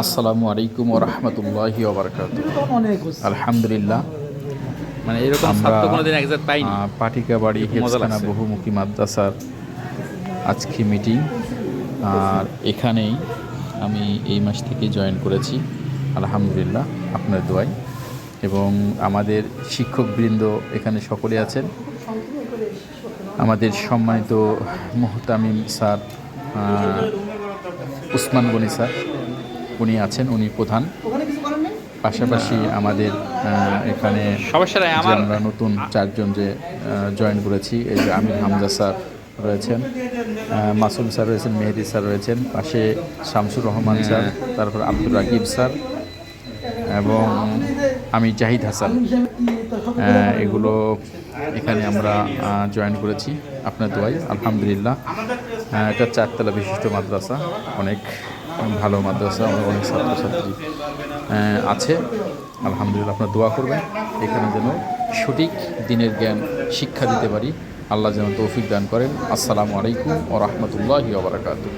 আসসালামু আলাইকুম ওয়া রাহমাতুল্লাহি ওয়া বারাকাতুহু। আলহামদুলিল্লাহ, মানে এরকম আমরা ছাত্র কোনোদিন একজাট পাইনি। পাটিকাবাড়ি খুব মজা হেফজখানা লাগছে। বহুমুখী মাদ্রাসার আজকে মিটিং, আর এখানেই আমি এই মাস থেকে জয়েন করেছি। আলহামদুলিল্লাহ, আপনার দোয়ায় এবং আমাদের শিক্ষকবৃন্দ এখানে সকলে আছেন। আমাদের সম্মানিত মুহতামিম স্যার উসমান গনি স্যার, উনি আছেন, উনি প্রধান। পাশাপাশি আমাদের এখানে সমস্যা নাই যে আমার। আমরা নতুন চারজন যে জয়েন করেছি, এই যে আমির হামজা স্যার রয়েছেন, মাসুম স্যার রয়েছেন, মেহেদি স্যার রয়েছেন, পাশে শামসুর রহমান স্যার, তারপর আব্দুর রাকিব স্যার এবং আমি জাহিদ হাসান, এগুলো এখানে আমরা জয়েন করেছি আপনার দোয়াই। আলহামদুলিল্লাহ, এটা চারতলা বিশিষ্ট মাদ্রাসা, অনেক ভালো মাদ্রাসা, অনেক ছাত্রছাত্রী আছে। আলহামদুলিল্লাহ, আপনার দোয়া করবেন এখানে যেন সঠিক দিনের জ্ঞান শিক্ষা দিতে পারি। আল্লাহ যেন তৌফিক দান করেন। আসসালামু আলাইকুম ওয়া রাহমাতুল্লাহি ওয়া বারাকাতুহু।